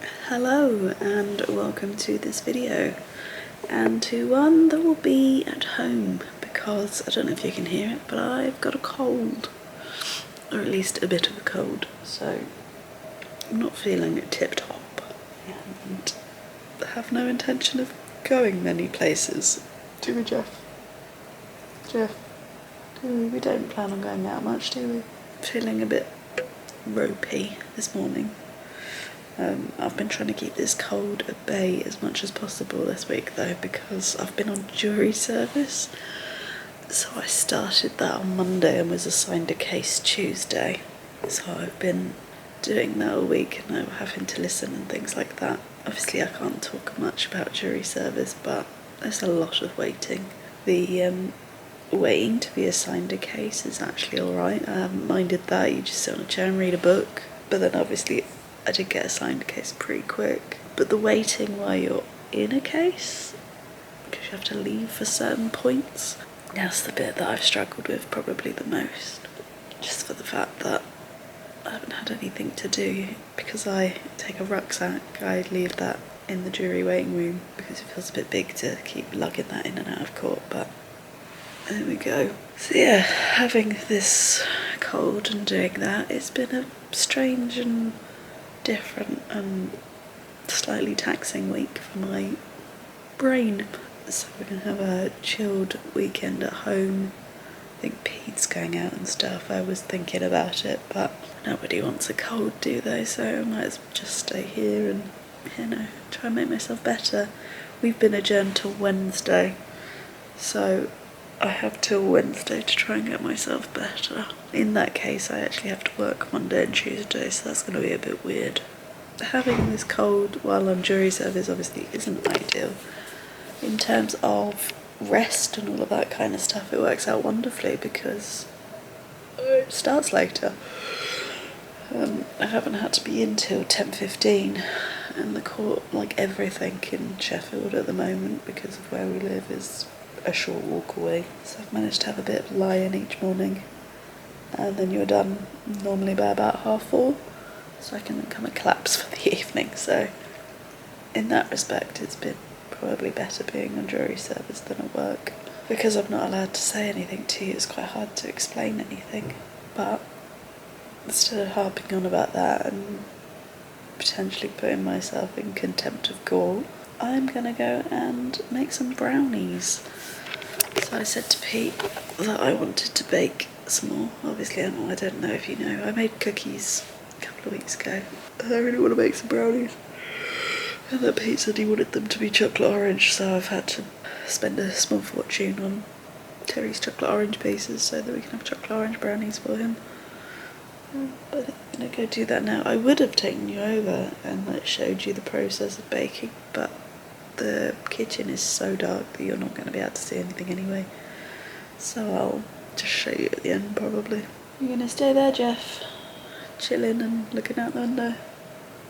Hello and welcome to this video, and to one that will be at home because I don't know if you can hear it, but I've got a cold, or at least a bit of a cold, so I'm not feeling tip top and have no intention of going many places. Do we, Jeff? We don't plan on going out much, do we? Feeling a bit ropey this morning. I've been trying to keep this cold at bay as much as possible this week though, because I've been on jury service. So I started that on Monday and was assigned a case Tuesday. So I've been doing that all week and I'm having to listen and things like that. Obviously I can't talk much about jury service, but there's a lot of waiting. The waiting to be assigned a case is actually alright. I haven't minded that. You just sit on a chair and read a book. But then obviously I did get assigned a case pretty quick. But the waiting while you're in a case, because you have to leave for certain points, that's the bit that I've struggled with probably the most. Just for the fact that I haven't had anything to do. Because I take a rucksack, I leave that in the jury waiting room because it feels a bit big to keep lugging that in and out of court, but there we go. So yeah, having this cold and doing that, it's been a strange and different and slightly taxing week for my brain. So we're going to have a chilled weekend at home. I think Pete's going out and stuff. I was thinking about it, but nobody wants a cold, do they? So I might as well just stay here and, try and make myself better. We've been adjourned till Wednesday, so I have till Wednesday to try and get myself better. In that case, I actually have to work Monday and Tuesday, so that's going to be a bit weird. Having this cold while on jury service obviously isn't ideal. In terms of rest and all of that kind of stuff, it works out wonderfully because it starts later. I haven't had to be in till 10:15, and the court, like everything in Sheffield at the moment, because of where we live, is a short walk away. So I've managed to have a bit of lie-in each morning, and then you're done normally by about 4:30, so I can then come and collapse for the evening. So in that respect, it's been probably better being on jury service than at work. Because I'm not allowed to say anything to you, it's quite hard to explain anything. But instead of harping on about that and potentially putting myself in contempt of court, I'm gonna go and make some brownies. So I said to Pete that I wanted to bake some more. Obviously I don't know if you know, I made cookies a couple of weeks ago. I really want to make some brownies. And then Pete said he wanted them to be chocolate orange, so I've had to spend a small fortune on Terry's chocolate orange pieces so that we can have chocolate orange brownies for him. But I'm gonna go do that now. I would have taken you over and showed you the process of baking, but the kitchen is so dark that you're not going to be able to see anything anyway. So I'll just show you at the end probably. You're going to stay there, Jeff? Chilling and looking out the window?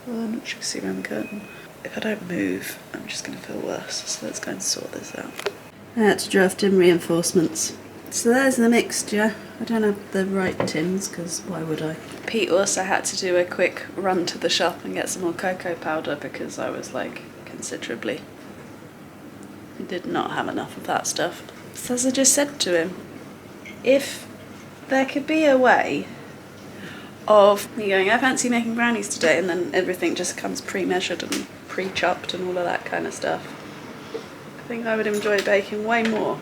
Well, I'm not sure you can see around the curtain. If I don't move, I'm just going to feel worse, so let's go and sort this out. I had to draft in reinforcements. So there's the mixture. I don't have the right tins, because why would I? Pete also had to do a quick run to the shop and get some more cocoa powder because I was considerably. I did not have enough of that stuff. So as I just said to him, if there could be a way of me going, I fancy making brownies today, and then everything just comes pre-measured and pre-chopped and all of that kind of stuff, I think I would enjoy baking way more.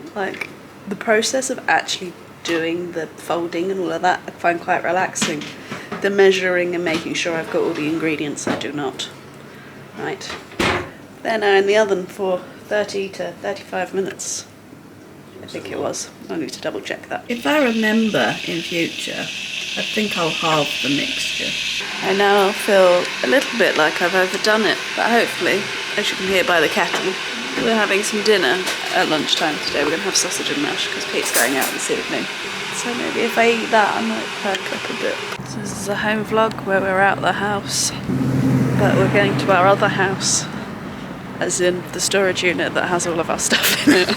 The process of actually doing the folding and all of that I find quite relaxing. The measuring and making sure I've got all the ingredients, I do not. Right. They're now in the oven for 30 to 35 minutes. I think it was. I need to double check that. If I remember in future, I think I'll halve the mixture. I now feel a little bit like I've overdone it, but hopefully, as you can hear by the kettle, we're having some dinner at lunchtime today. We're going to have sausage and mash because Pete's going out this evening. So maybe if I eat that, I might perk up a bit. So this is a home vlog where we're out the house, but we're going to our other house, as in the storage unit that has all of our stuff in it.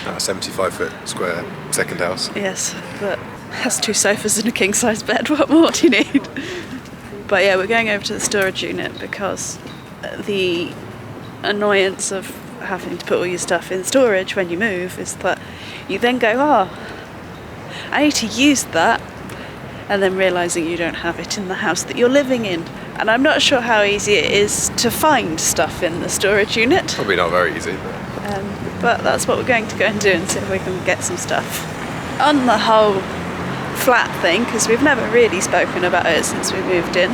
A 75-foot square second house. Yes, but has 2 sofas and a king-size bed. What more do you need? But yeah, we're going over to the storage unit because the annoyance of having to put all your stuff in storage when you move is that you then go, I need to use that, and then realising you don't have it in the house that you're living in. And I'm not sure how easy it is to find stuff in the storage unit. Probably not very easy. But that's what we're going to go and do and see if we can get some stuff. On the whole flat thing, because we've never really spoken about it since we moved in,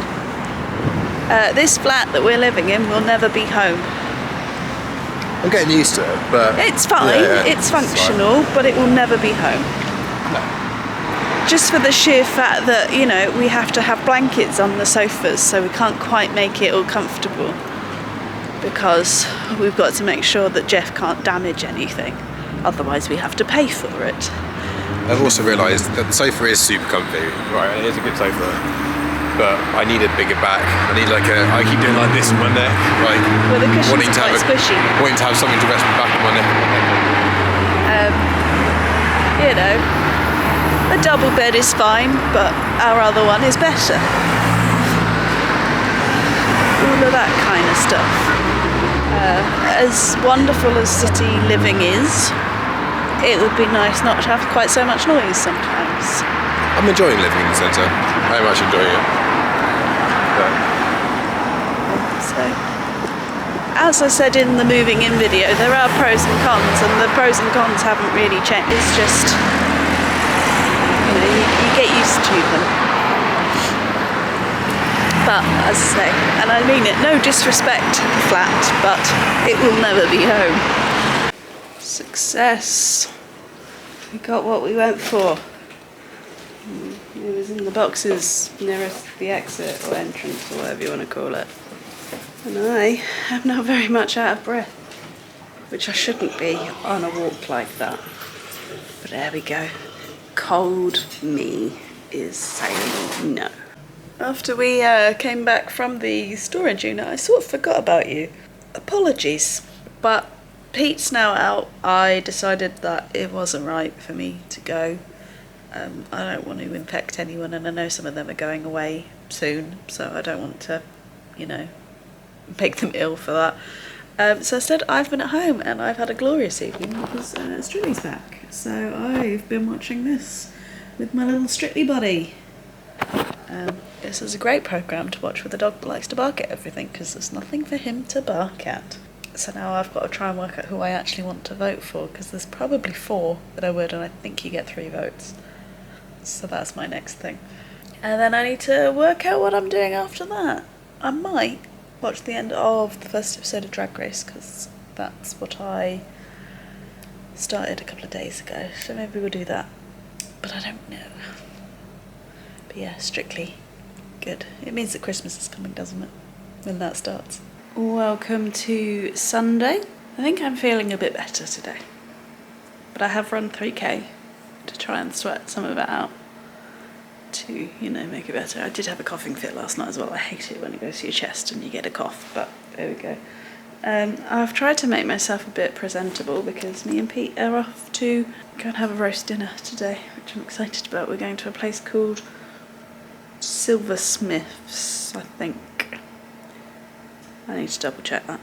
this flat that we're living in will never be home. I'm getting used to it, but... It's fine, it's functional, but it will never be home. No. Just for the sheer fact that, you know, we have to have blankets on the sofas, so we can't quite make it all comfortable. Because we've got to make sure that Jeff can't damage anything. Otherwise we have to pay for it. I've also realised that the sofa is super comfy. Right, it is a good sofa. But I need a bigger back. I keep doing like this with my neck. Like, well, the cushion's quite squishy. Wanting to have something to rest my back and my neck. You know, a double bed is fine, but our other one is better. All of that kind of stuff. As wonderful as city living is, it would be nice not to have quite so much noise sometimes. I'm enjoying living in the centre. Very much enjoying it. So, as I said in the moving in video, there are pros and cons, and the pros and cons haven't really changed. It's just, you know, you get used to them. But, as I say, and I mean it, no disrespect to the flat, but it will never be home. Success. We got what we went for. It was in the boxes nearest the exit or entrance or whatever you want to call it. And I am now very much out of breath, which I shouldn't be on a walk like that. But there we go. Cold me is saying no. After we came back from the storage unit, I sort of forgot about you. Apologies, but Pete's now out. I decided that it wasn't right for me to go. I don't want to infect anyone, and I know some of them are going away soon, so I don't want to, you know, make them ill for that. So instead, I've been at home and I've had a glorious evening because Strictly's back. So I've been watching this with my little Strictly buddy. This is a great programme to watch with a dog that likes to bark at everything because there's nothing for him to bark at. So now I've got to try and work out who I actually want to vote for, because there's probably 4 that I would, and I think you get 3 votes. So that's my next thing. And then I need to work out what I'm doing after that. I might watch the end of the first episode of Drag Race, because that's what I started a couple of days ago. So maybe we'll do that. But I don't know. But yeah, Strictly. Good. It means that Christmas is coming, doesn't it? When that starts. Welcome to Sunday. I think I'm feeling a bit better today. But I have run 3k to try and sweat some of it out to, you know, make it better. I did have a coughing fit last night as well. I hate it when it goes to your chest and you get a cough, but there we go. I've tried to make myself a bit presentable because me and Pete are off to go and have a roast dinner today, which I'm excited about. We're going to a place called Silversmiths, I think. I need to double check that.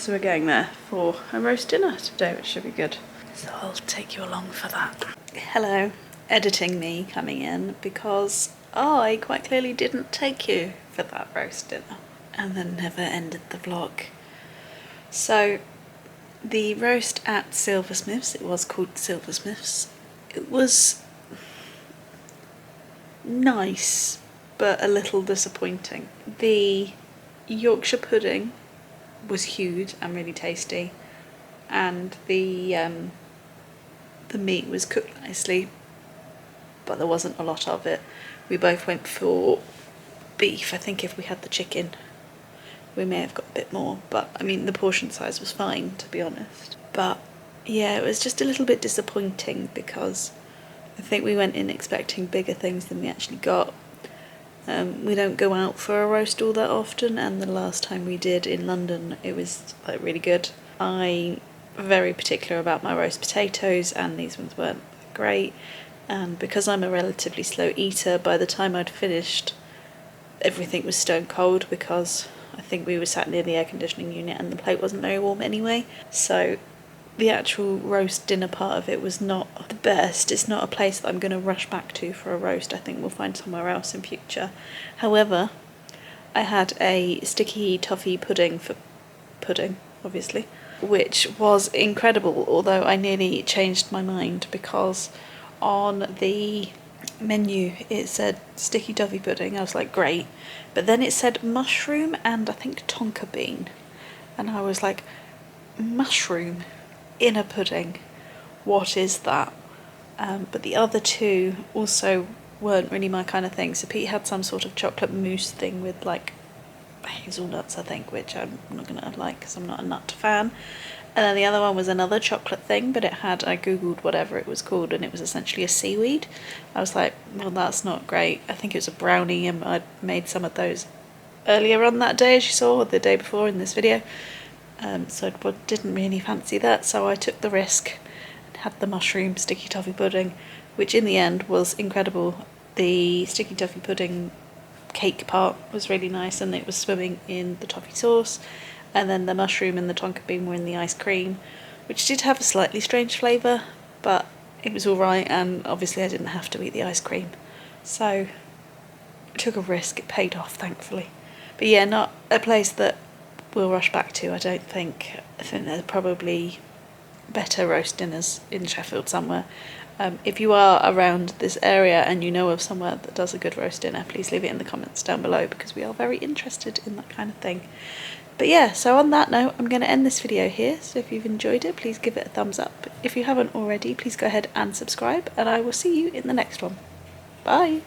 So we're going there for a roast dinner today, which should be good. So I'll take you along for that. Hello, editing me coming in because I quite clearly didn't take you for that roast dinner and then never ended the vlog. So the roast at Silversmiths, it was called Silversmiths, it was nice but a little disappointing. The Yorkshire pudding was huge and really tasty, and the meat was cooked nicely, but there wasn't a lot of it. We both went for beef. I think if we had the chicken we may have got a bit more, but I mean the portion size was fine, to be honest. But yeah, it was just a little bit disappointing because I think we went in expecting bigger things than we actually got. We don't go out for a roast all that often, and the last time we did in London it was like really good. I'm very particular about my roast potatoes, and these ones weren't great, and because I'm a relatively slow eater, by the time I'd finished everything was stone cold because I think we were sat near the air conditioning unit and the plate wasn't very warm anyway. So the actual roast dinner part of it was not the best. It's not a place that I'm going to rush back to for a roast. I think we'll find somewhere else in future. However, I had a sticky toffee pudding for pudding, obviously, which was incredible, although I nearly changed my mind because on the menu it said sticky toffee pudding. I was like, great, but then it said mushroom and I think tonka bean, and I was like, mushroom in a pudding, what is that? But the other two also weren't really my kind of thing. So Pete had some sort of chocolate mousse thing with like hazelnuts, I think, which I'm not gonna like because I'm not a nut fan. And then the other one was another chocolate thing, but it had, I googled whatever it was called, and it was essentially a seaweed. I was like, well, that's not great. I think it was a brownie, and I'd made some of those earlier on that day, as you saw, or the day before in this video. So I didn't really fancy that, so I took the risk and had the mushroom sticky toffee pudding, which in the end was incredible. The sticky toffee pudding cake part was really nice, and it was swimming in the toffee sauce, and then the mushroom and the tonka bean were in the ice cream, which did have a slightly strange flavour, but it was alright, and obviously I didn't have to eat the ice cream, so I took a risk. It paid off, thankfully. But yeah, not a place that we'll rush back to, I don't think. I think there's probably better roast dinners in Sheffield somewhere. If you are around this area and you know of somewhere that does a good roast dinner, please leave it in the comments down below because we are very interested in that kind of thing. But yeah, so on that note, I'm going to end this video here. So if you've enjoyed it, please give it a thumbs up. If you haven't already, please go ahead and subscribe, and I will see you in the next one. Bye!